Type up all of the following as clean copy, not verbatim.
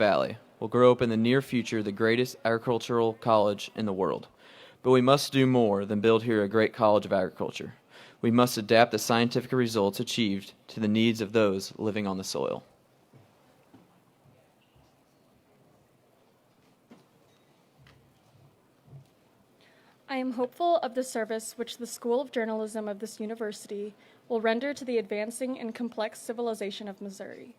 Valley will grow up in the near future the greatest agricultural college in the world. But we must do more than build here a great college of agriculture. We must adapt the scientific results achieved to the needs of those living on the soil. I am hopeful of the service which the School of Journalism of this university will render to the advancing and complex civilization of Missouri.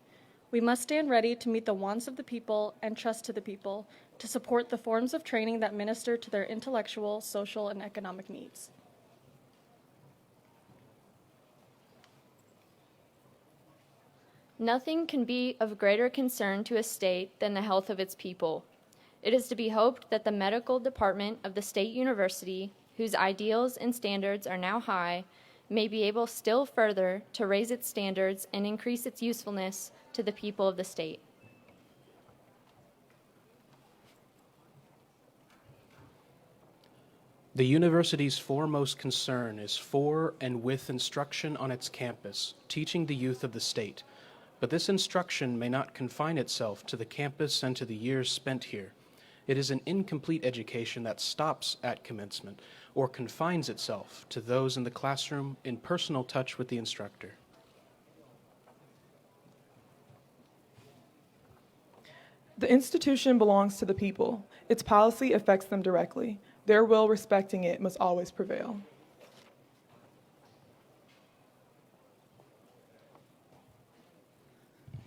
We must stand ready to meet the wants of the people and trust to the people to support the forms of training that minister to their intellectual, social, and economic needs. Nothing can be of greater concern to a state than the health of its people. It is to be hoped that the medical department of the state university, whose ideals and standards are now high, may be able still further to raise its standards and increase its usefulness to the people of the state. The university's foremost concern is for and with instruction on its campus, teaching the youth of the state. But this instruction may not confine itself to the campus and to the years spent here. It is an incomplete education that stops at commencement or confines itself to those in the classroom in personal touch with the instructor. The institution belongs to the people. Its policy affects them directly. Their will respecting it must always prevail.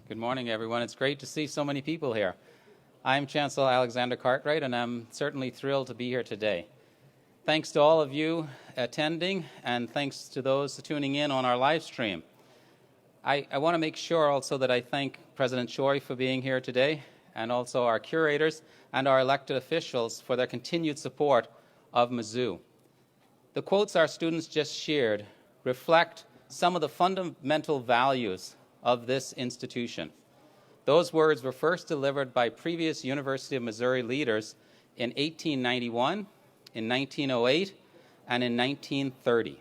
Good morning, everyone. It's great to see so many people here. I'm Chancellor Alexander Cartwright, and I'm certainly thrilled to be here today. Thanks to all of you attending, and thanks to those tuning in on our live stream. I want to make sure also that I thank President Choi for being here today, and also our curators and our elected officials for their continued support of Mizzou. The quotes our students just shared reflect some of the fundamental values of this institution. Those words were first delivered by previous University of Missouri leaders in 1891, in 1908, and in 1930.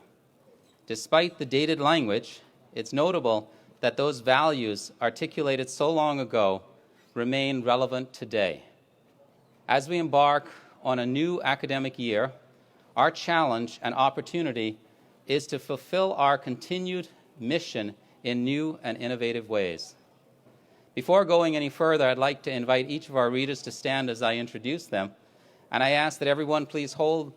Despite the dated language, it's notable that those values articulated so long ago remain relevant today. As we embark on a new academic year, our challenge and opportunity is to fulfill our continued mission in new and innovative ways. Before going any further, I'd like to invite each of our readers to stand as I introduce them, and I ask that everyone please hold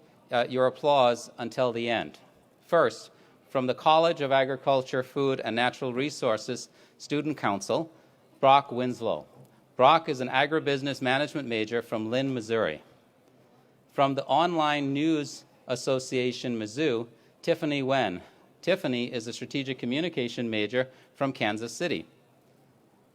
your applause until the end. First, from the College of Agriculture, Food, and Natural Resources Student Council, Brock Winslow. Brock is an agribusiness management major from Lynn, Missouri. From the Online News Association, Mizzou, Tiffany Wen. Tiffany is a strategic communication major from Kansas City.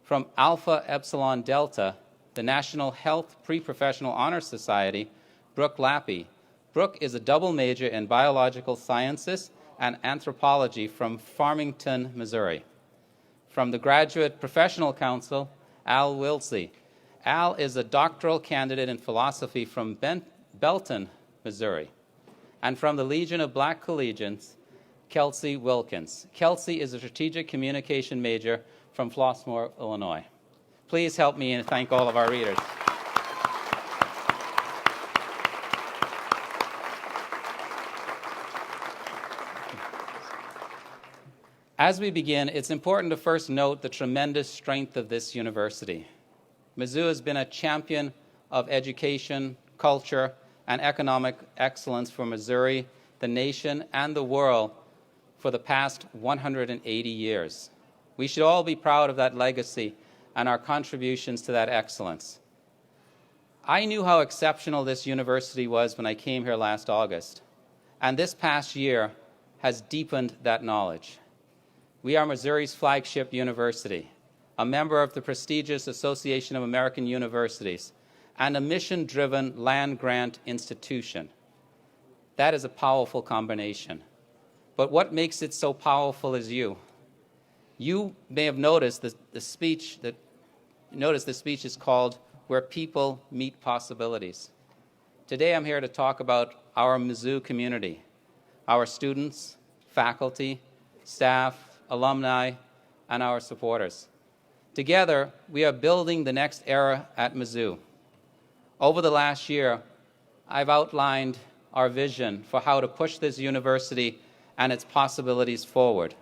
From Alpha Epsilon Delta, the National Health Pre-Professional Honor Society, Brooke Lappy. Brooke is a double major in biological sciences and anthropology from Farmington, Missouri. From the Graduate Professional Council, Al Wilsey. Al is a doctoral candidate in philosophy from Belton, Missouri. And from the Legion of Black Collegians, Kelsey Wilkins. Kelsey is a strategic communication major from Flossmoor, Illinois. Please help me and thank all of our readers. As we begin, it's important to first note the tremendous strength of this university. Mizzou has been a champion of education, culture, and economic excellence for Missouri, the nation, and the world for the past 180 years. We should all be proud of that legacy and our contributions to that excellence. I knew how exceptional this university was when I came here last August, and this past year has deepened that knowledge. We are Missouri's flagship university, a member of the prestigious Association of American Universities, and a mission-driven land-grant institution. That is a powerful combination. But what makes it so powerful is you. You may have noticed the speech is called Where People Meet Possibilities. Today I'm here to talk about our Mizzou community, our students, faculty, staff, alumni, and our supporters. Together, we are building the next era at Mizzou. Over the last year, I've outlined our vision for how to push this university and its possibilities forward.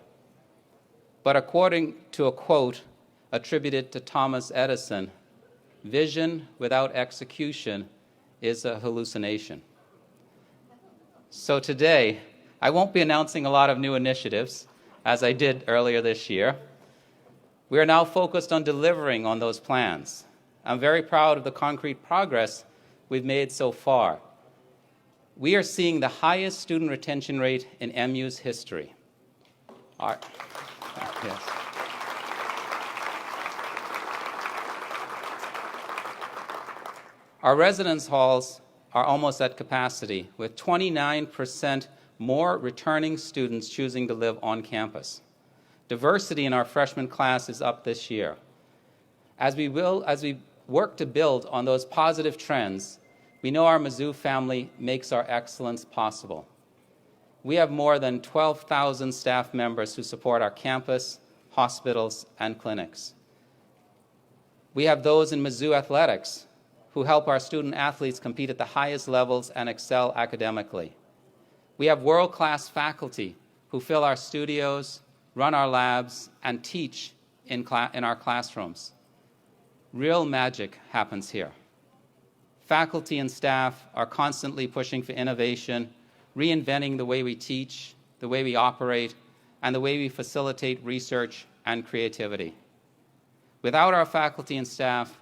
But according to a quote attributed to Thomas Edison, vision without execution is a hallucination. So today, I won't be announcing a lot of new initiatives, as I did earlier this year. We are now focused on delivering on those plans. I'm very proud of the concrete progress we've made so far. We are seeing the highest student retention rate in MU's history. Yes. Our residence halls are almost at capacity, with 29% more returning students choosing to live on campus. Diversity in our freshman class is up this year. As we work to build on those positive trends, we know our Mizzou family makes our excellence possible. We have more than 12,000 staff members who support our campus, hospitals, and clinics. We have those in Mizzou athletics who help our student athletes compete at the highest levels and excel academically. We have world-class faculty who fill our studios, run our labs, and teach in our classrooms. Real magic happens here. Faculty and staff are constantly pushing for innovation, reinventing the way we teach, the way we operate, and the way we facilitate research and creativity. Without our faculty and staff,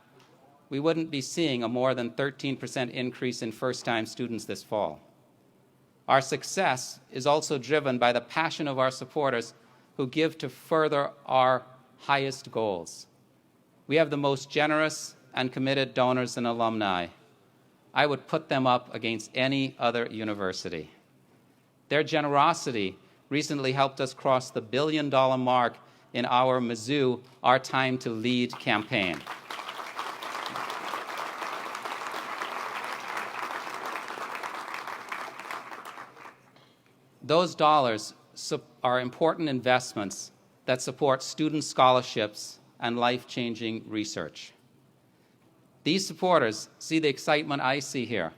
we wouldn't be seeing a more than 13% increase in first-time students this fall. Our success is also driven by the passion of our supporters who give to further our highest goals. We have the most generous and committed donors and alumni. I would put them up against any other university. Their generosity recently helped us cross the $1 billion mark in our Mizzou Our Time to Lead campaign. Those dollars are important investments that support student scholarships and life-changing research. These supporters see the excitement I see here,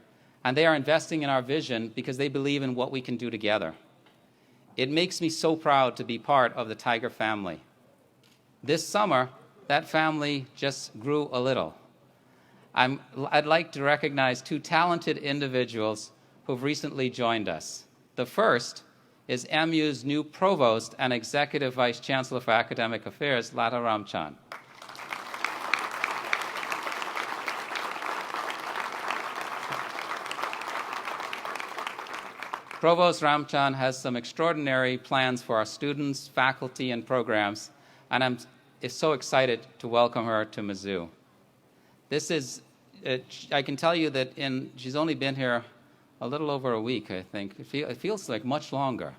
and they are investing in our vision because they believe in what we can do together. It makes me so proud to be part of the Tiger family. This summer, that family just grew a little. I'd like to recognize two talented individuals who've recently joined us. The first is MU's new Provost and Executive Vice Chancellor for Academic Affairs, Lata Ramchan. Provost Ramchan has some extraordinary plans for our students, faculty, and programs, and I'm so excited to welcome her to Mizzou. I can tell you that she's only been here a little over a week, I think. It feels like much longer.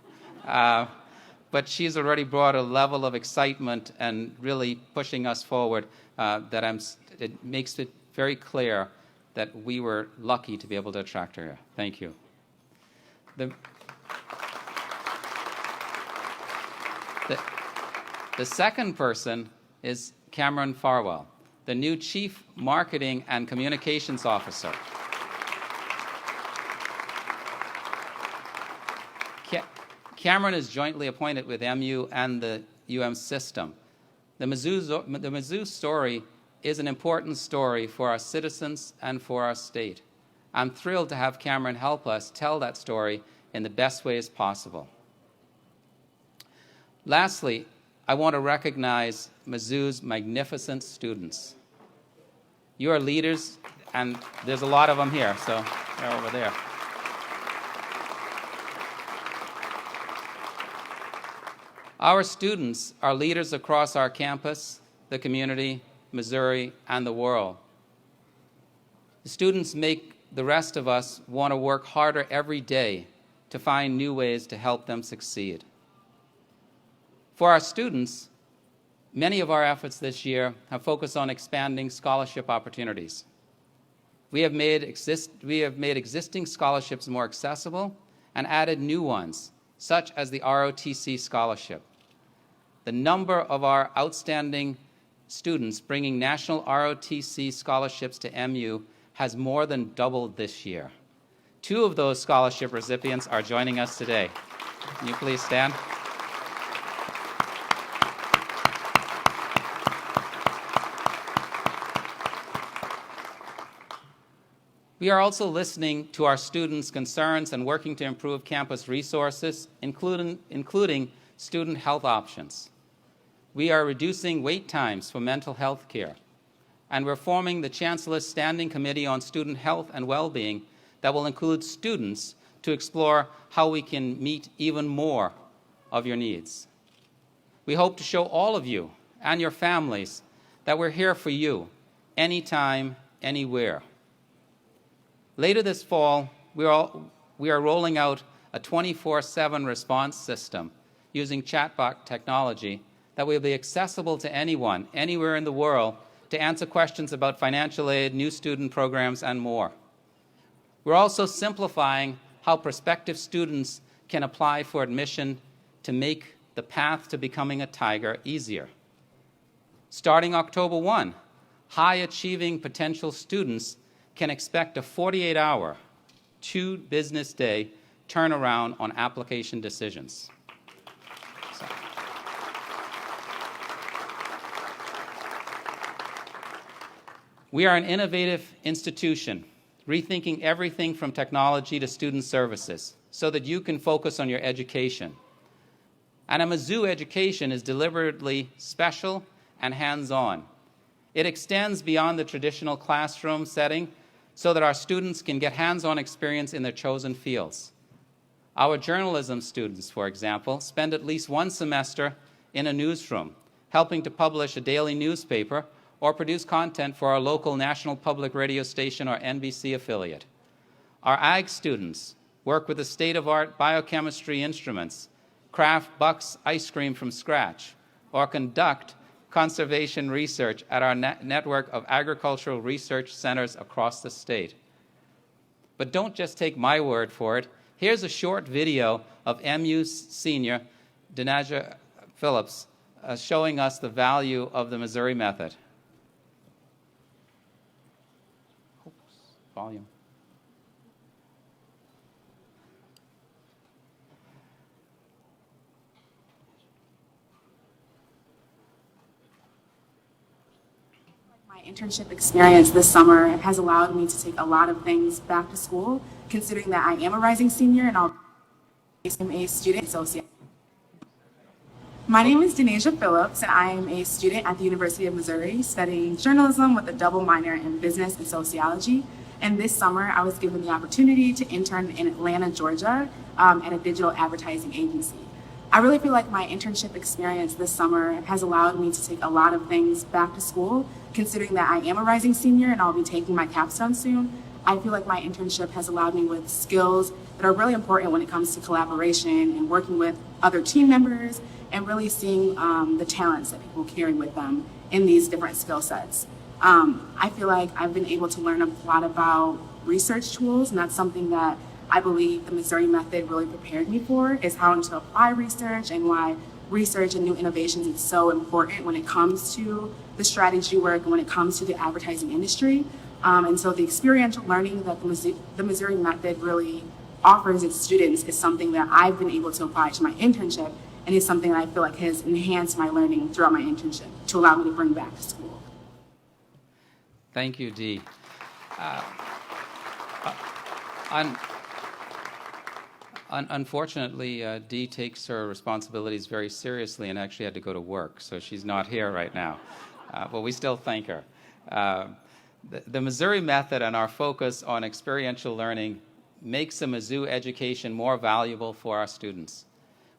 But she's already brought a level of excitement and really pushing us forward it makes it very clear that we were lucky to be able to attract her here. Thank you. The second person is Cameron Farwell, the new Chief Marketing and Communications Officer. Cameron is jointly appointed with MU and the UM system. The Mizzou story is an important story for our citizens and for our state. I'm thrilled to have Cameron help us tell that story in the best ways possible. Lastly, I want to recognize Mizzou's magnificent students. You are leaders, and there's a lot of them here, so they're over there. Our students are leaders across our campus, the community, Missouri, and the world. The students make the rest of us want to work harder every day to find new ways to help them succeed. For our students, many of our efforts this year have focused on expanding scholarship opportunities. We have made existing scholarships more accessible and added new ones, such as the ROTC scholarship. The number of our outstanding students bringing national ROTC scholarships to MU has more than doubled this year. 2 of those scholarship recipients are joining us today. Can you please stand? We are also listening to our students' concerns and working to improve campus resources, including student health options. We are reducing wait times for mental health care, and we're forming the Chancellor's Standing Committee on Student Health and Well-being that will include students to explore how we can meet even more of your needs. We hope to show all of you and your families that we're here for you anytime, anywhere. Later this fall, we are rolling out a 24/7 response system using chatbot technology that will be accessible to anyone, anywhere in the world, to answer questions about financial aid, new student programs, and more. We're also simplifying how prospective students can apply for admission to make the path to becoming a Tiger easier. Starting October 1, high-achieving potential students can expect a 48-hour, 2-business-day turnaround on application decisions. We are an innovative institution, rethinking everything from technology to student services so that you can focus on your education. And a Mizzou education is deliberately special and hands-on. It extends beyond the traditional classroom setting so that our students can get hands-on experience in their chosen fields. Our journalism students, for example, spend at least 1 semester in a newsroom, helping to publish a daily newspaper or produce content for our local national public radio station or NBC affiliate. Our ag students work with the state-of-the-art biochemistry instruments, craft Buck's ice cream from scratch, or conduct conservation research at our network of agricultural research centers across the state. But don't just take my word for it. Here's a short video of MU senior Denaja Phillips showing us the value of the Missouri method. Oops, volume. My internship experience this summer has allowed me to take a lot of things back to school, considering that I am a rising senior and I'm a student associate. My name is Denaja Phillips, and I am a student at the University of Missouri studying journalism with a double minor in business and sociology. And this summer, I was given the opportunity to intern in Atlanta, Georgia, at a digital advertising agency. I really feel like my internship experience this summer has allowed me to take a lot of things back to school, considering that I am a rising senior and I'll be taking my capstone soon. I feel like my internship has allowed me with skills that are really important when it comes to collaboration and working with other team members and really seeing the talents that people carry with them in these different skill sets. I feel like I've been able to learn a lot about research tools, and that's something that I believe the Missouri method really prepared me for, is how to apply research and why research and new innovations is so important when it comes to the strategy work and when it comes to the advertising industry. And so the experiential learning that the Missouri method really offers its students is something that I've been able to apply to my internship, and is something that I feel like has enhanced my learning throughout my internship to allow me to bring back to school. Thank you, Dee. Unfortunately, Dee takes her responsibilities very seriously and actually had to go to work, so she's not here right now. But we still thank her. The Missouri method and our focus on experiential learning makes the Mizzou education more valuable for our students.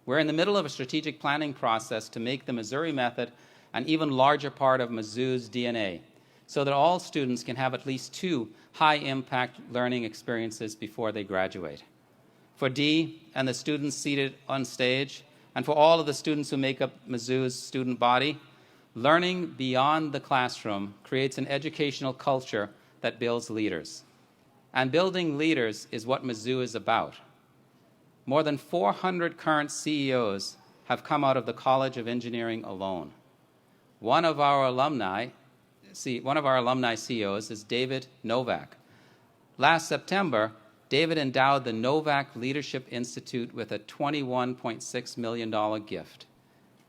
We're in the middle of a strategic planning process to make the Missouri method an even larger part of Mizzou's DNA, so that all students can have at least 2 high-impact learning experiences before they graduate. For Dee and the students seated on stage, and for all of the students who make up Mizzou's student body, learning beyond the classroom creates an educational culture that builds leaders. And building leaders is what Mizzou is about. More than 400 current CEOs have come out of the College of Engineering alone. One of our alumni CEOs is David Novak. Last September, David endowed the Novak Leadership Institute with a $21.6 million gift.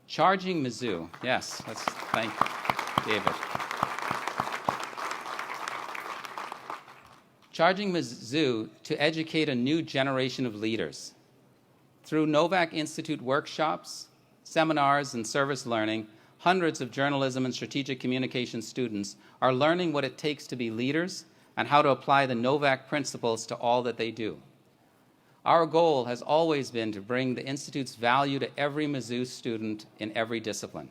Charging Mizzou, yes, let's thank David. Charging Mizzou to educate a new generation of leaders. Through Novak Institute workshops, seminars, and service learning, hundreds of journalism and strategic communication students are learning what it takes to be leaders and how to apply the Novak principles to all that they do. Our goal has always been to bring the Institute's value to every Mizzou student in every discipline.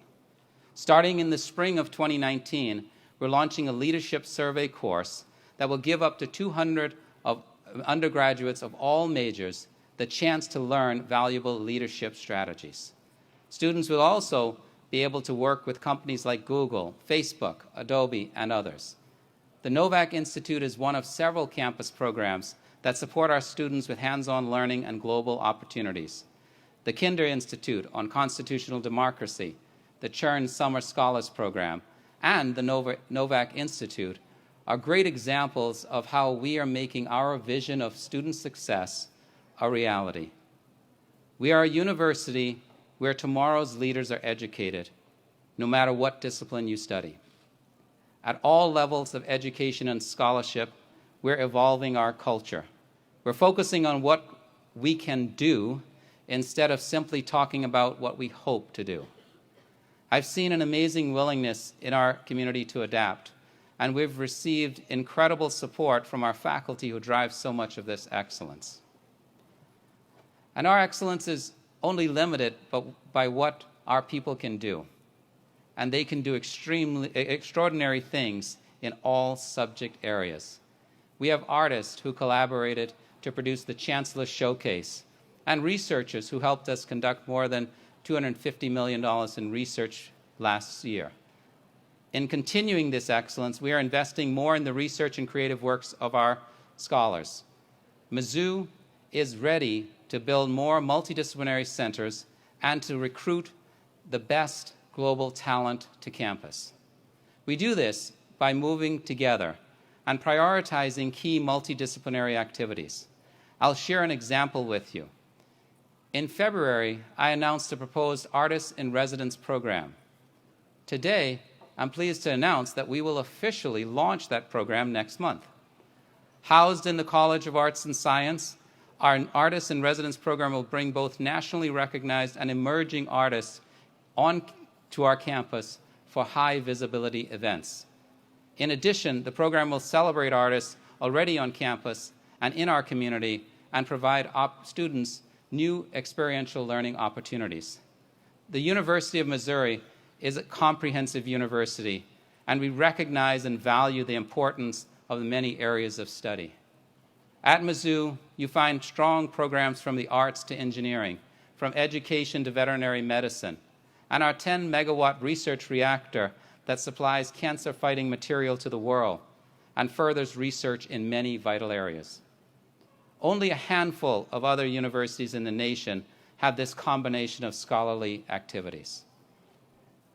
Starting in the spring of 2019, we're launching a leadership survey course that will give up to 200 of undergraduates of all majors the chance to learn valuable leadership strategies. Students will also be able to work with companies like Google, Facebook, Adobe, and others. The Novak Institute is one of several campus programs that support our students with hands-on learning and global opportunities. The Kinder Institute on Constitutional Democracy, the Chern Summer Scholars Program, and the Novak Institute are great examples of how we are making our vision of student success a reality. We are a university where tomorrow's leaders are educated, no matter what discipline you study. At all levels of education and scholarship, we're evolving our culture. We're focusing on what we can do instead of simply talking about what we hope to do. I've seen an amazing willingness in our community to adapt, and we've received incredible support from our faculty who drive so much of this excellence. And our excellence is only limited by what our people can do. And they can do extraordinary things in all subject areas. We have artists who collaborated to produce the Chancellor Showcase, and researchers who helped us conduct more than $250 million in research last year. In continuing this excellence, we are investing more in the research and creative works of our scholars. Mizzou is ready to build more multidisciplinary centers and to recruit the best global talent to campus. We do this by moving together and prioritizing key multidisciplinary activities. I'll share an example with you. In February, I announced a proposed Artists in Residence program. Today, I'm pleased to announce that we will officially launch that program next month. Housed in the College of Arts and Science, our Artists in Residence program will bring both nationally recognized and emerging artists to our campus for high visibility events. In addition, the program will celebrate artists already on campus and in our community and provide students new experiential learning opportunities. The University of Missouri is a comprehensive university, and we recognize and value the importance of the many areas of study. At Mizzou, you find strong programs from the arts to engineering, from education to veterinary medicine, and our 10-megawatt research reactor that supplies cancer-fighting material to the world and furthers research in many vital areas. Only a handful of other universities in the nation have this combination of scholarly activities.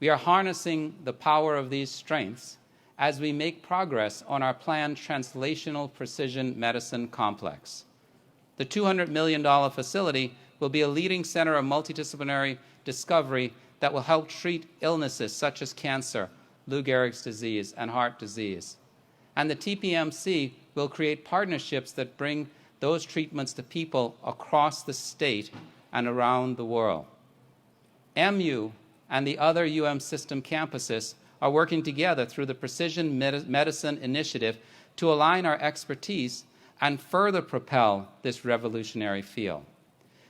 We are harnessing the power of these strengths as we make progress on our planned translational precision medicine complex. The $200 million facility will be a leading center of multidisciplinary discovery that will help treat illnesses such as cancer, Lou Gehrig's disease, and heart disease. And the TPMC will create partnerships that bring those treatments to people across the state and around the world. MU and the other UM system campuses are working together through the Precision Medicine Initiative to align our expertise and further propel this revolutionary field.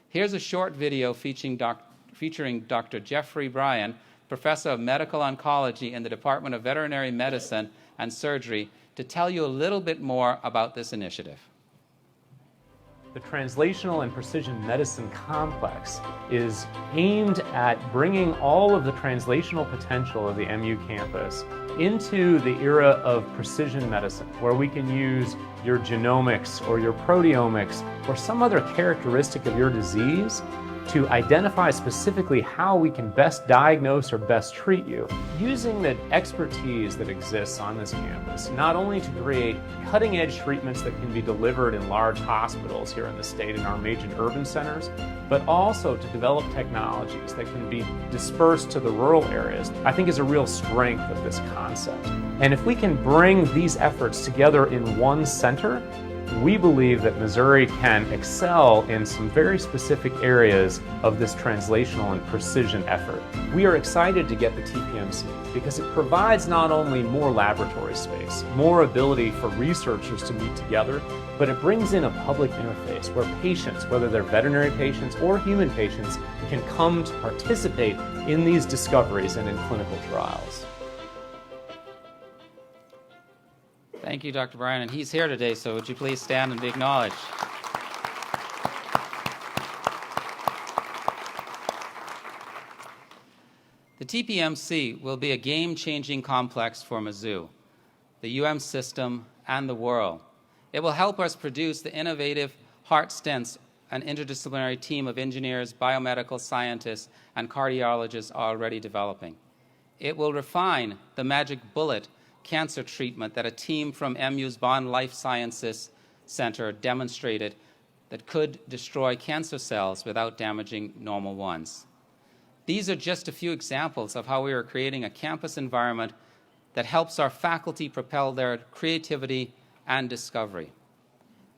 Here's a short video featuring Dr. Jeffrey Bryan, Professor of Medical Oncology in the Department of Veterinary Medicine and Surgery, to tell you a little bit more about this initiative. The Translational and Precision Medicine Complex is aimed at bringing all of the translational potential of the MU campus into the era of precision medicine, where we can use your genomics or your proteomics or some other characteristic of your disease to identify specifically how we can best diagnose or best treat you, using the expertise that exists on this campus, not only to create cutting-edge treatments that can be delivered in large hospitals here in the state in our major urban centers, but also to develop technologies that can be dispersed to the rural areas, I think is a real strength of this concept. And if we can bring these efforts together in one center, we believe that Missouri can excel in some very specific areas of this translational and precision effort. We are excited to get the TPMC because it provides not only more laboratory space, more ability for researchers to meet together, but it brings in a public interface where patients, whether they're veterinary patients or human patients, can come to participate in these discoveries and in clinical trials. Thank you, Dr. Bryan, and he's here today, so would you please stand and be acknowledged? The TPMC will be a game-changing complex for Mizzou, the UM system, and the world. It will help us produce the innovative heart stents an interdisciplinary team of engineers, biomedical scientists, and cardiologists are already developing. It will refine the magic bullet cancer treatment that a team from MU's Bond Life Sciences Center demonstrated that could destroy cancer cells without damaging normal ones. These are just a few examples of how we are creating a campus environment that helps our faculty propel their creativity and discovery.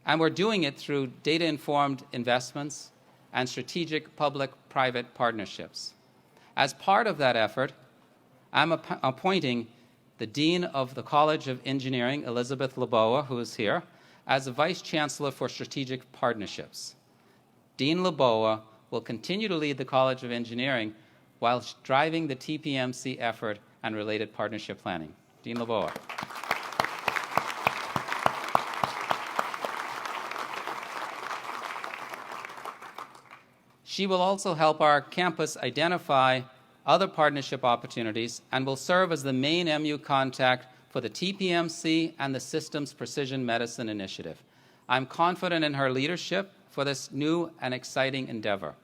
And we're doing it through data-informed investments and strategic public-private partnerships. As part of that effort, I'm appointing the Dean of the College of Engineering, Elizabeth Laboa, who is here, as the Vice Chancellor for Strategic Partnerships. Dean Laboa will continue to lead the College of Engineering while driving the TPMC effort and related partnership planning. Dean Laboa. She will also help our campus identify other partnership opportunities and will serve as the main MU contact for the TPMC and the Systems Precision Medicine Initiative. I'm confident in her leadership for this new and exciting endeavor.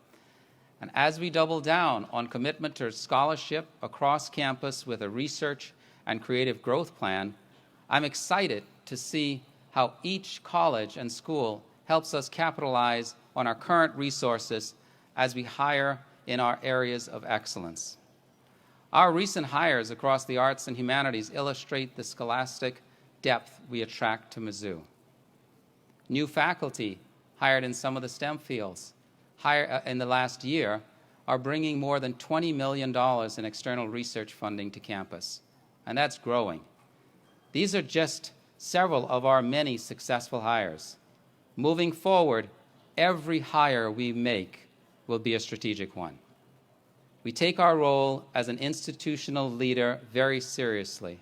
And as we double down on commitment to scholarship across campus with a research and creative growth plan, I'm excited to see how each college and school helps us capitalize on our current resources as we hire in our areas of excellence. Our recent hires across the arts and humanities illustrate the scholastic depth we attract to Mizzou. New faculty hired in some of the STEM fields in the last year are bringing more than $20 million in external research funding to campus, and that's growing. These are just several of our many successful hires. Moving forward, every hire we make will be a strategic one. We take our role as an institutional leader very seriously,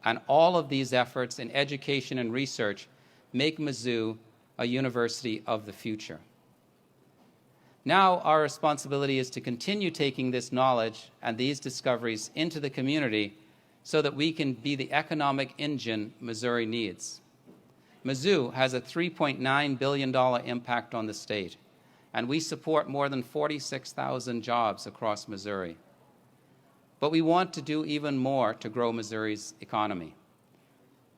and all of these efforts in education and research make Mizzou a university of the future. Now our responsibility is to continue taking this knowledge and these discoveries into the community so that we can be the economic engine Missouri needs. Mizzou has a $3.9 billion impact on the state, and we support more than 46,000 jobs across Missouri. But we want to do even more to grow Missouri's economy.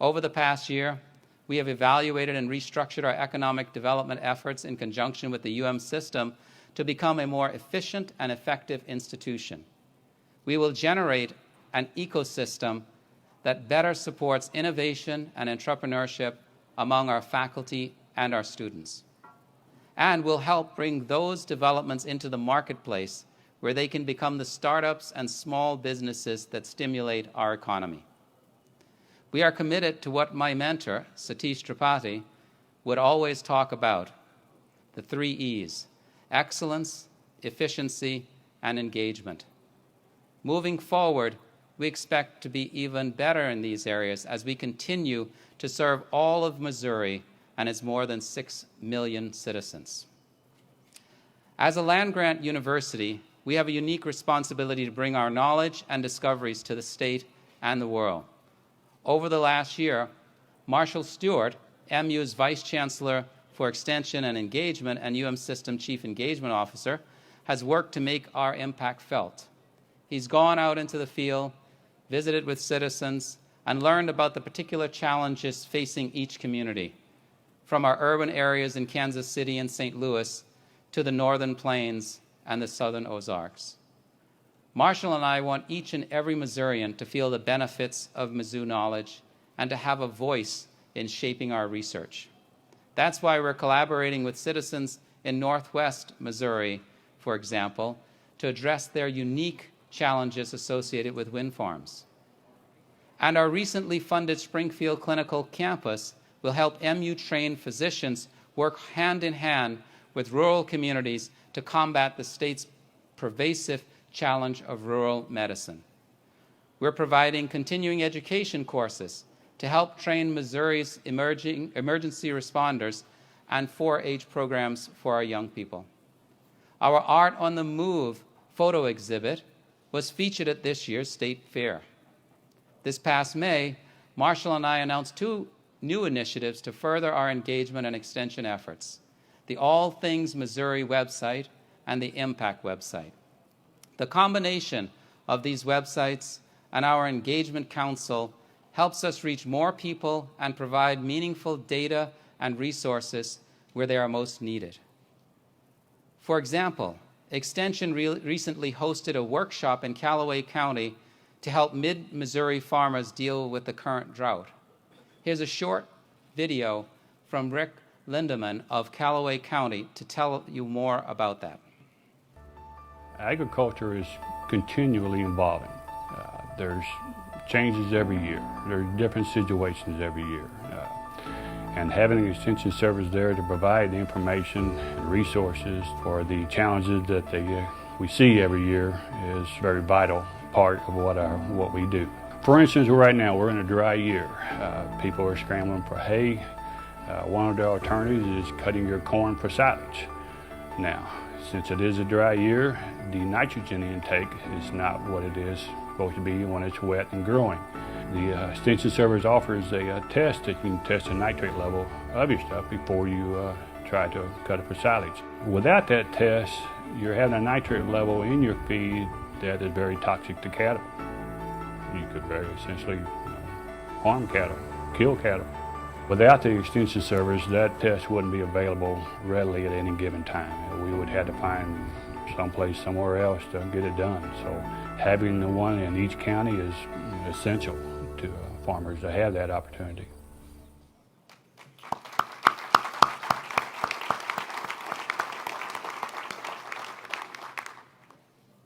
Over the past year, we have evaluated and restructured our economic development efforts in conjunction with the UM system to become a more efficient and effective institution. We will generate an ecosystem that better supports innovation and entrepreneurship among our faculty and our students, and will help bring those developments into the marketplace where they can become the startups and small businesses that stimulate our economy. We are committed to what my mentor, Satish Tripathi, would always talk about, the 3 E's: excellence, efficiency, and engagement. Moving forward, we expect to be even better in these areas as we continue to serve all of Missouri and its more than 6 million citizens. As a land-grant university, we have a unique responsibility to bring our knowledge and discoveries to the state and the world. Over the last year, Marshall Stewart, MU's Vice Chancellor for Extension and Engagement and UM System Chief Engagement Officer, has worked to make our impact felt. He's gone out into the field, visited with citizens, and learned about the particular challenges facing each community, from our urban areas in Kansas City and St. Louis to the Northern Plains and the Southern Ozarks. Marshall and I want each and every Missourian to feel the benefits of Mizzou knowledge and to have a voice in shaping our research. That's why we're collaborating with citizens in Northwest Missouri, for example, to address their unique challenges associated with wind farms. And our recently funded Springfield Clinical Campus will help MU-trained physicians work hand in hand with rural communities to combat the state's pervasive challenge of rural medicine. We're providing continuing education courses to help train Missouri's emergency responders and 4-H programs for our young people. Our Art on the Move photo exhibit was featured at this year's State Fair. This past May, Marshall and I announced 2 new initiatives to further our engagement and extension efforts: the All Things Missouri website and the Impact website. The combination of these websites and our engagement council helps us reach more people and provide meaningful data and resources where they are most needed. For example, Extension recently hosted a workshop in Callaway County to help mid-Missouri farmers deal with the current drought. Here's a short video from Rick Lindeman of Callaway County to tell you more about that. Agriculture is continually evolving. There's changes every year. There's different situations every year. And having an extension service there to provide the information and resources for the challenges that we see every year is a very vital part of what we do. For instance, right now we're in a dry year. People are scrambling for hay. One of the alternatives is cutting your corn for silage. Now, since it is a dry year, the nitrogen intake is not what it is supposed to be when it's wet and growing. The Extension Service offers a test that you can test the nitrate level of your stuff before you try to cut it for silage. Without that test, you're having a nitrate level in your feed that is very toxic to cattle. You could very essentially harm cattle, kill cattle. Without the Extension Service, that test wouldn't be available readily at any given time. We would have to find someplace somewhere else to get it done. So having the one in each county is essential to farmers to have that opportunity.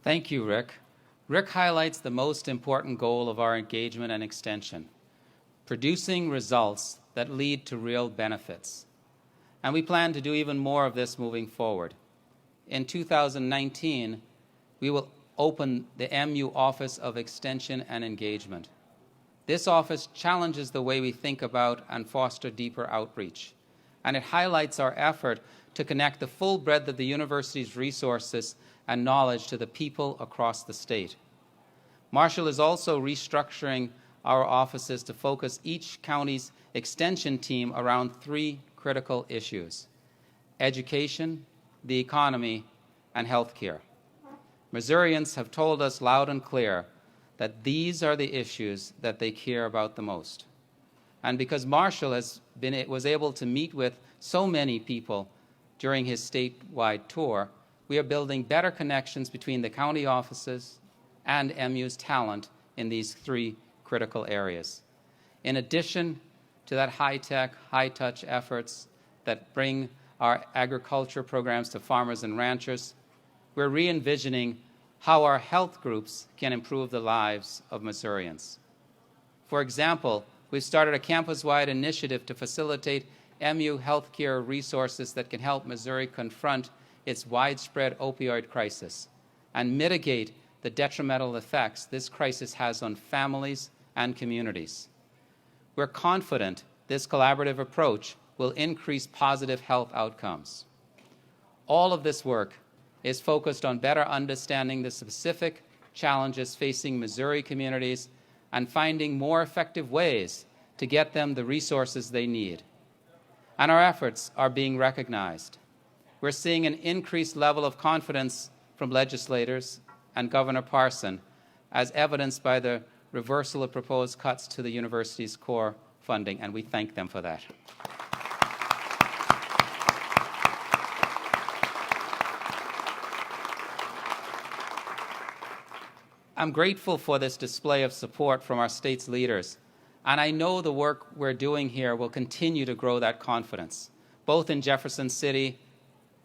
Thank you, Rick. Rick highlights the most important goal of our engagement and extension: producing results that lead to real benefits. And we plan to do even more of this moving forward. In 2019, we will open the MU Office of Extension and Engagement. This office challenges the way we think about and foster deeper outreach, and it highlights our effort to connect the full breadth of the university's resources and knowledge to the people across the state. Marshall is also restructuring our offices to focus each county's extension team around 3 critical issues: education, the economy, and healthcare. Missourians have told us loud and clear that these are the issues that they care about the most. And because Marshall was able to meet with so many people during his statewide tour, we are building better connections between the county offices and MU's talent in these 3 critical areas. In addition to that high-tech, high-touch efforts that bring our agriculture programs to farmers and ranchers, we're re-envisioning how our health groups can improve the lives of Missourians. For example, we've started a campus-wide initiative to facilitate MU healthcare resources that can help Missouri confront its widespread opioid crisis and mitigate the detrimental effects this crisis has on families and communities. We're confident this collaborative approach will increase positive health outcomes. All of this work is focused on better understanding the specific challenges facing Missouri communities and finding more effective ways to get them the resources they need. And our efforts are being recognized. We're seeing an increased level of confidence from legislators and Governor Parson, as evidenced by the reversal of proposed cuts to the university's core funding, and we thank them for that. I'm grateful for this display of support from our state's leaders, and I know the work we're doing here will continue to grow that confidence, both in Jefferson City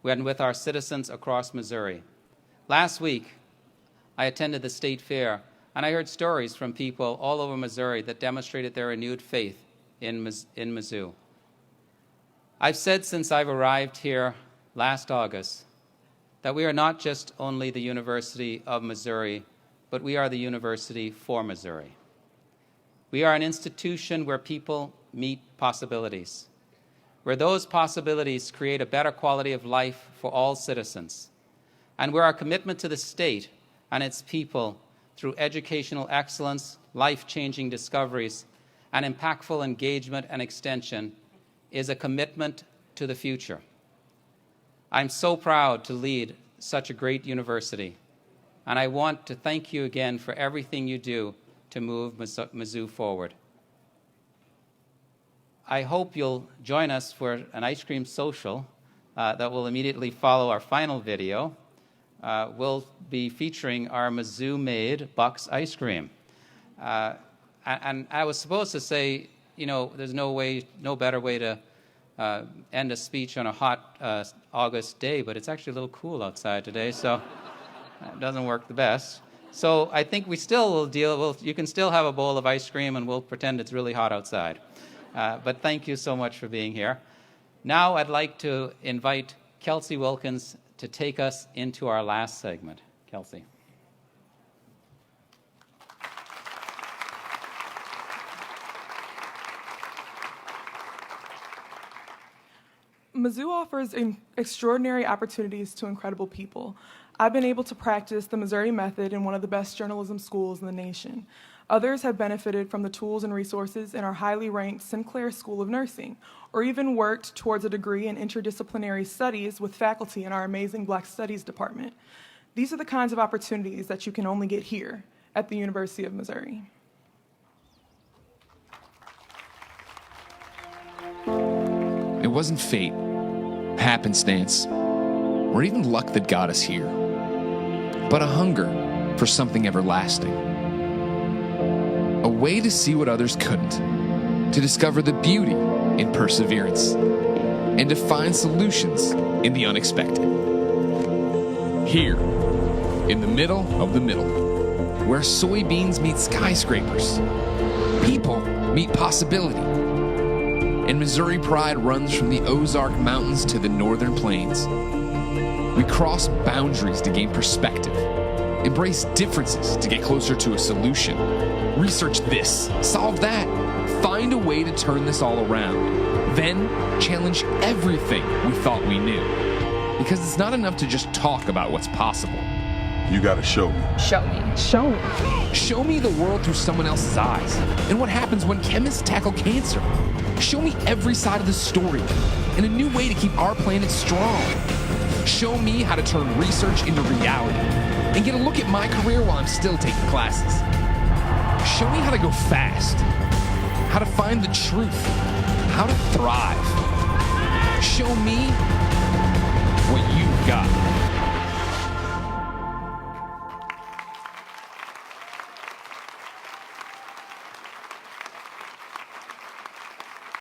and with our citizens across Missouri. Last week, I attended the state fair, and I heard stories from people all over Missouri that demonstrated their renewed faith in Mizzou. I've said since I've arrived here last August that we are not just only the University of Missouri, but we are the University for Missouri. We are an institution where people meet possibilities, where those possibilities create a better quality of life for all citizens, and where our commitment to the state and its people through educational excellence, life-changing discoveries, and impactful engagement and extension is a commitment to the future. I'm so proud to lead such a great university, and I want to thank you again for everything you do to move Mizzou forward. I hope you'll join us for an ice cream social that will immediately follow our final video. We'll be featuring our Mizzou-made Bucks ice cream. And I was supposed to say, you know, there's no better way to end a speech on a hot August day, but it's actually a little cool outside today, so it doesn't work the best. So I think we still will you can still have a bowl of ice cream, and we'll pretend it's really hot outside. But thank you so much for being here. Now I'd like to invite Kelsey Wilkins to take us into our last segment. Kelsey. Mizzou offers extraordinary opportunities to incredible people. I've been able to practice the Missouri method in one of the best journalism schools in the nation. Others have benefited from the tools and resources in our highly ranked Sinclair School of Nursing, or even worked towards a degree in interdisciplinary studies with faculty in our amazing Black Studies department. These are the kinds of opportunities that you can only get here at the University of Missouri. It wasn't fate, happenstance, or even luck that got us here, but a hunger for something everlasting. A way to see what others couldn't, to discover the beauty in perseverance, and to find solutions in the unexpected. Here, in the middle of the middle, where soybeans meet skyscrapers, people meet possibility, and Missouri pride runs from the Ozark Mountains to the Northern Plains. We cross boundaries to gain perspective, embrace differences to get closer to a solution, research this, solve that, find a way to turn this all around, then challenge everything we thought we knew. Because it's not enough to just talk about what's possible. You gotta show me. Show me. Show me. Show me the world through someone else's eyes, and what happens when chemists tackle cancer. Show me every side of the story, and a new way to keep our planet strong. Show me how to turn research into reality, and get a look at my career while I'm still taking classes. Show me how to go fast, how to find the truth, how to thrive. Show me what you've got.